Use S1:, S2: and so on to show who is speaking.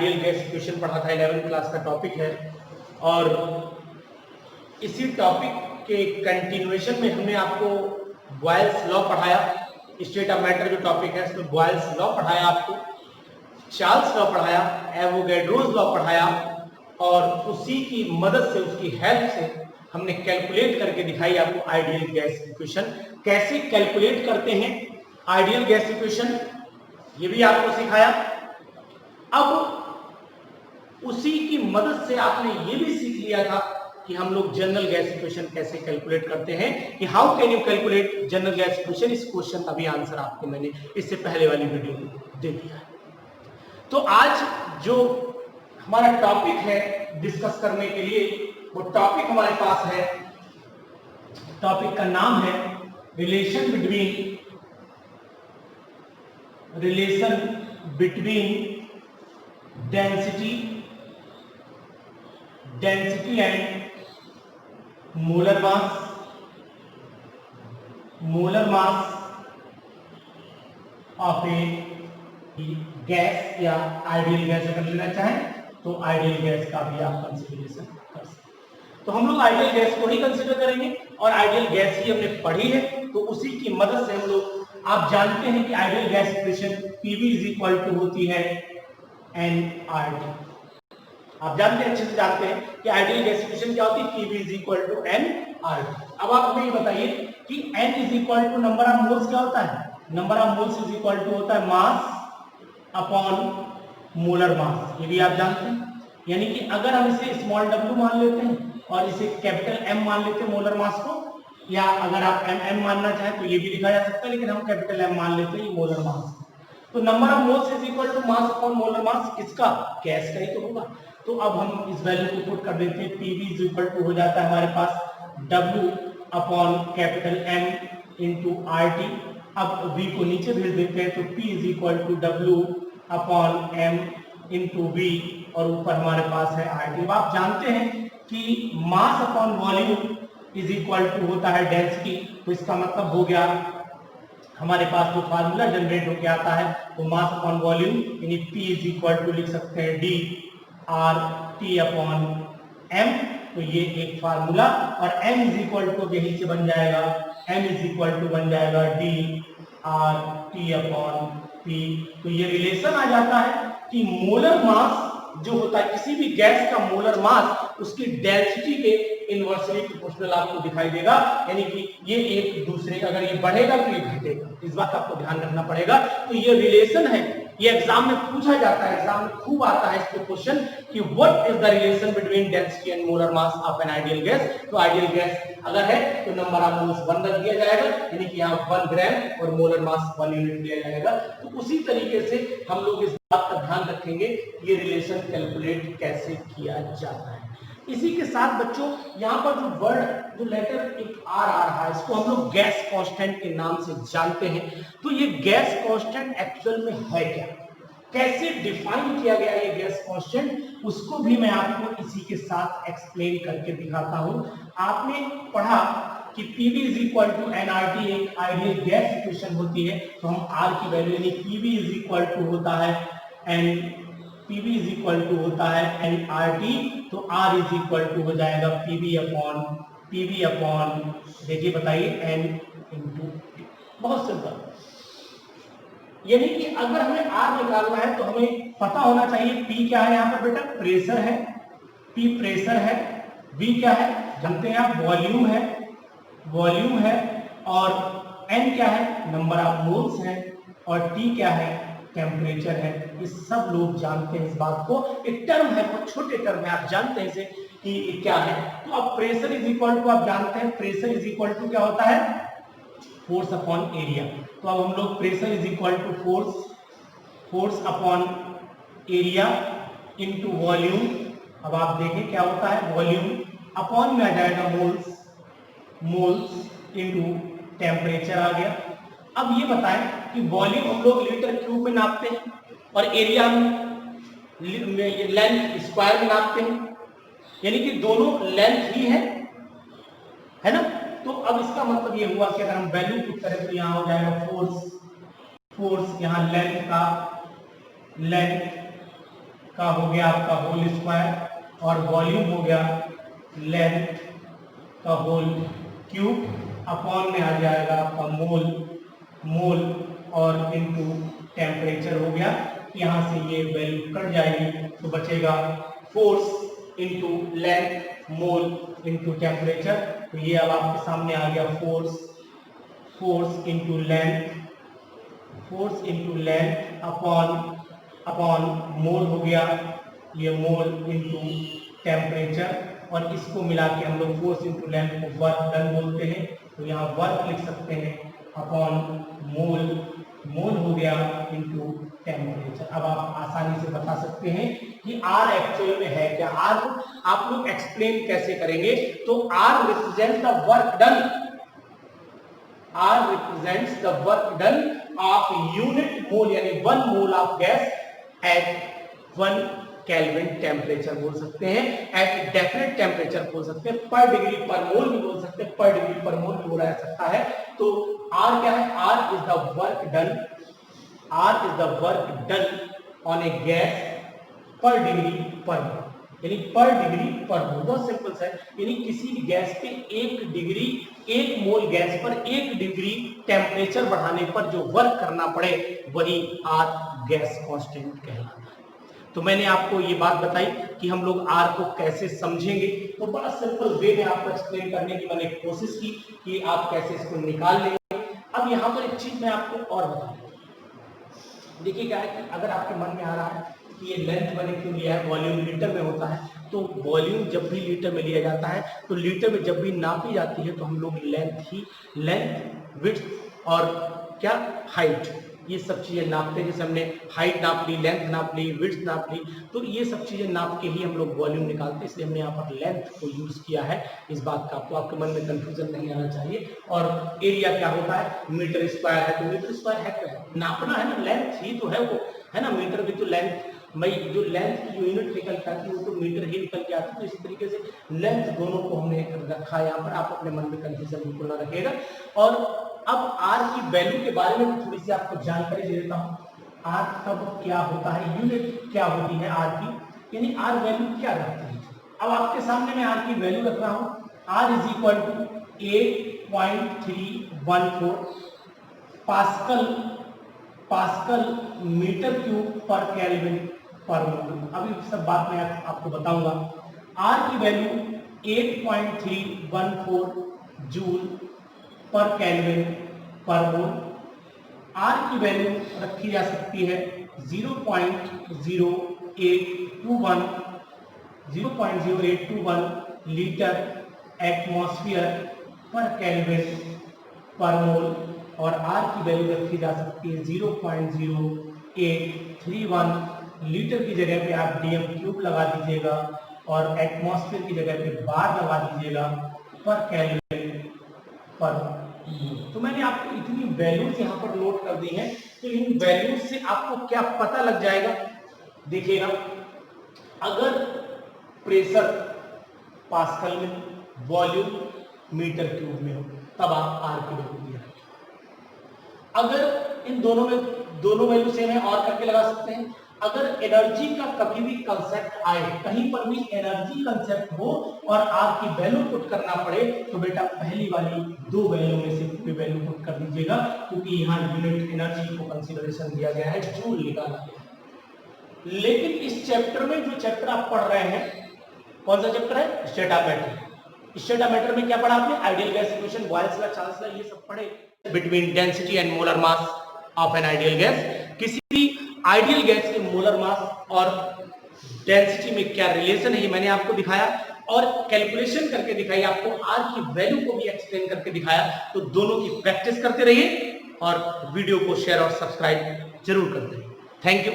S1: Ideal gas equation पढ़ा था, 11वीं क्लास का टॉपिक है। और इसी टॉपिक के कंटिन्यूएशन में हमने आपको बॉयल्स लॉ पढ़ाया। स्टेट ऑफ मैटर जो टॉपिक है उसमें बॉयल्स लॉ पढ़ाया, आपको चार्ल्स लॉ पढ़ाया, एवोगैड्रोस लॉ पढ़ाया, और उसी की मदद से, उसकी हेल्प से हमने कैलकुलेट करके दिखाई आपको आइडियल गैस इक्वेशन। कैसे कैलकुलेट करते हैं आइडियल गैस इक्वेशन, ये भी आपको सिखाया। अब उसी की मदद से आपने ये भी सीख लिया था कि हम लोग जनरल गैस इक्वेशन कैसे कैलकुलेट करते हैं, कि how can you calculate general gas equation. इस क्वेश्चन का भी आंसर आपको मैंने इससे पहले वाली वीडियो में दे दिया है। तो आज जो हमारा टॉपिक है डिस्कस करने के लिए, वो टॉपिक हमारे पास है, टॉपिक का नाम है relation between density and molar mass of A gas, या आइडियल गैस अगर लेना चाहें तो आइडियल गैस का भी आप कंसीडरेशन कर सकते हैं। तो हम लोग आइडियल गैस को ही कंसीडर करेंगे, और आइडियल गैस ही हमने पढ़ी है, तो उसी की मदद से हम लोग, आप जानते हैं कि ideal gas equation PV is equal to होती है nRT। आप जानते हैं, अच्छे से जानते हैं कि आइडियल गैस इक्वेशन क्या होती है, PV is equal to nRT। अब आप हमें ये बताइए कि n is equal to number of moles क्या होता है, number of moles is equal to होता है मास अपॉन मोलर मास, ये भी आप जानते हैं। यानी कि अगर हम इसे स्मॉल w मान लेते हैं और इसे कैपिटल M मान लेते हैं मोलर मास को, या अगर आप mm मानना चाहें तो ये भी लिखा जा सकता है, लेकिन हम कैपिटल M मान लेते हैं ये मोलर मास। तो number of moles is equal to mass upon molar mass, किसका, गैस का ही तो होगा। तो अब हम इस वैल्यू को पुट कर देते हैं, PV इज इक्वल टू हो जाता है हमारे पास W upon capital M into RT। अब V को नीचे भेज देते हैं, तो P is equal to W upon M into V, और ऊपर हमारे पास है RT। अब आप जानते हैं कि mass upon volume is equal to होता है डेंसिटी, तो इसका मतलब हो गया हमारे पास जो फार्मूला जनरेट होके आता है वो मास अपॉन वॉल्यूम, यानी P इज इक्वल टू लिख सकते हैं DRT अपॉन M। तो ये एक फार्मूला, और M इज इक्वल टू यहीं से बन जाएगा, M इज इक्वल टू बन जाएगा DRT अपॉन P। तो ये रिलेशन आ जाता है कि मोलर मास जो होता है किसी भी गैस का, मोलर मास उसकी डेंसिटी के इनवर्सली प्रोपोर्शनल आपको दिखाई देगा। यानी कि ये एक दूसरे, अगर ये बढ़ेगा तो ये घटेगा, इस बात का आपको ध्यान रखना पड़ेगा। तो ये रिलेशन है, ये एग्जाम में पूछा जाता है, एग्जाम में खूब आता है इसको क्वेश्चन कि what is the relation between density and molar mass of an ideal gas. तो आइडियल गैस अगर है तो नंबर ऑफ मोल्स 1 रख दिया जाएगा, यानी कि यहाँ 1 ग्राम, और मोलर मास 1 यूनिट लिया जाएगा। तो उसी तरीके से हम लोग इस बात का ध्यान रखेंगे ये रिलेशन कैलकुलेट कैसे किया जाता है। इसी के साथ बच्चों यहाँ पर जो वर्ड, जो लेटर एक R आ रहा है, इसको हम लोग गैस कांस्टेंट के नाम से जानते हैं। तो ये गैस कांस्टेंट एक्चुअल में है क्या, कैसे डिफाइन किया गया ये गैस कांस्टेंट, उसको भी मैं आपको इसी के साथ एक्सप्लेन करके दिखाता हूं। आपने पढ़ा कि PV is equal to nRT एक आइडियल गैस इक्वेशन होती है, तो हम R की वैल्यू, यानी PV इज इक्वल टू होता है PV इज इक्वल टू होता है nRT, तो R इज इक्वल टू हो जाएगा PV अपॉन देखिए बताइए n इंटू T। बहुत सिंपल, यानी कि अगर हमें R निकालना है तो हमें पता होना चाहिए P क्या है, यहाँ पर बेटा प्रेशर है, P प्रेशर है, V क्या है जानते हैं आप, वॉल्यूम है, और N क्या है, नंबर ऑफ मोल्स है, और T क्या है, टेम्परेचर है। ये सब लोग जानते हैं इस बात को, एक टर्म है, बहुत छोटे टर्म है, आप जानते हैं इसे कि क्या है। तो अब प्रेशर इज इक्वल टू, आप जानते हैं प्रेशर इज इक्वल टू क्या होता है, फोर्स अपॉन एरिया। तो अब हम लोग pressure is equal to force upon area into volume. अब आप देखें क्या होता है, वॉल्यूम अपॉन में आ जाएगा मोल्स इनटू टेम्परेचर आ गया। अब ये बताएं कि वॉल्यूम हम लोग लीटर क्यूब में नापते हैं, और एरिया हम लेंथ स्क्वायर में नापते हैं, यानी कि दोनों लेंथ ही है ना। तो अब इसका मतलब ये हुआ कि अगर हम वैल्यू पुट करें तो यहाँ हो जाएगा फोर्स, यहाँ लेंथ का हो गया आपका होल स्क्वायर और वॉल्यूम हो गया लेंथ का होल क्यूब अपॉन में आ जाएगा आपका मोल और इनटू टेम्परेचर हो गया। यहाँ से ये वैल्यू कट जाएगी तो बचेगा फोर्स इनटू लेंथ मोल इनटू टेम्परेचर। तो ये अब आपके सामने आ गया force into length upon mole हो गया, ये मोल इनटू टेम्परेचर और इसको मिला के हम लोग फोर्स इनटू लेंथ को वर्क डन बोलते हैं। तो यहाँ वर्क लिख सकते हैं अपॉन मोल हो गया इनटू टेम्परेचर। अब आप आसानी से बता सकते हैं कि R एक्चुअल में है क्या। R को आप लोग एक्सप्लेन कैसे करेंगे, तो R represents the work done, R represents the work done of unit mole यानी 1 mole of gas at 1 kelvin temperature बोल सकते हैं, एट डेफिनेट टेम्परेचर बोल सकते हैं, पर डिग्री पर मोल भी बोल सकते हैं, पर डिग्री पर मोल भी बोला जा सकता है। तो R क्या है, R is the work done on A gas पर डिग्री पर मोल, यानी पर डिग्री पर मोल। बहुत सिंपल सा है, यानी किसी भी गैस पे 1 मोल गैस पर 1 डिग्री टेम्परेचर बढ़ाने पर जो वर्क करना पड़े वही R गैस कांस्टेंट कहलाता है। तो मैंने आपको ये बात बताई कि हम लोग R को कैसे समझेंगे, तो बड़ा सिंपल वे में आपको एक्सप्लेन करने की मैंने कोशिश की कि आप कैसे इसको निकाल लेंगे। अब यहाँ पर एक चीज मैं आपको और बता दूं, देखिए क्या है कि अगर आपके मन में आ रहा है कि ये लेंथ मैंने क्यों लिया है, वॉल्यूम लीटर में होता है, तो वॉल्यूम जब भी लीटर में लिया जाता है तो लीटर में जब भी नापी जाती है तो हम लोग लेंथ विड्थ और क्या हाइट, ये सब चीजें नापते हैं। जैसे हमने हाइट नाप ली, लेंथ नाप ली, विड्थ नाप ली, तो ये सब चीजें नाप के ही हम लोग वॉल्यूम निकालते हैं, इसलिए हमने यहाँ पर लेंथ को यूज किया है। इस बात का तो आपके मन में कंफ्यूजन नहीं आना चाहिए। और एरिया क्या होता है, मीटर स्क्वायर है, तो मीटर स्क्वायर है क्या, नापना है ना, लेंथ ही तो है वो, है ना, मीटर भी तो लेंथ, जो लेंथ की जो यूनिट निकल के आती है वो तो मीटर ही निकल के आती है। तो इसी तरीके से लेंथ दोनों को हमने रखा यहाँ पर, आप अपने मन में कंफ्यूजन बिल्कुल ना रखिएगा। और अब R की वैल्यू के बारे में थोड़ी सी आपको जानकारी दे देता हूँ। R कब क्या होता है, यूनिट क्या होती है R की, यानी R वैल्यू क्या रहती है। अब आपके सामने मैं R की वैल्यू रख रहा हूँ, R is equal to 8.314 pascal metre cube पर केल्विन पर मोल। अभी सब बात मैं आपको बताऊंगा। R की वैल्यू 8.314 जूल पर केल्विन पर मोल। R की वैल्यू रखी जा सकती है 0.0821 लीटर एटमॉस्फेयर पर केल्विन पर मोल, और R की वैल्यू रखी जा सकती है 0.0831 लीटर की जगह पे आप डीएम क्यूब लगा दीजिएगा और एटमॉस्फेयर की जगह पे बार लगा दीजिएगा पर केल्विन पर। तो मैंने आपको इतनी वैल्यूज यहाँ पर नोट कर दी हैं, तो इन वैल्यूज से आपको क्या पता लग जाएगा, देखिएगा। अगर प्रेशर पास्कल में, वॉल्यूम मीटर क्यूब में हो, तब आप R की वैल्यू दिया। अगर इन दोनों वैल्यू सेम है और करके लगा सकते हैं। अगर एनर्जी का कभी भी कंसेप्ट आए, कहीं पर भी एनर्जी कंसेप्ट हो और R की वैल्यू पुट करना पड़े, तो बेटा पहली वाली 2 वैल्यू में से कोई वैल्यू पुट कर दीजिएगा, क्योंकि यहाँ यूनिट एनर्जी को कंसीडरेशन दिया गया है, जूल निकाला गया। लेकिन इस चैप्टर में, जो चैप्टर आप पढ़ रहे हैं, कौन सा चैप्टर है, state of matter. State of matter में क्या पढ़ा आपने, ideal gas equation, Boyle's law, Charles law, ये सब पढ़े। Between density and molar mass of an ideal gas, किसी भी आइडियल गैस के मोलर मास और डेंसिटी में क्या रिलेशन है, ये मैंने आपको दिखाया और कैलकुलेशन करके दिखाई, आपको R की वैल्यू को भी एक्सप्लेन करके दिखाया। तो दोनों की प्रैक्टिस करते रहिए और वीडियो को शेयर और सब्सक्राइब जरूर करते रहिए। Thank you.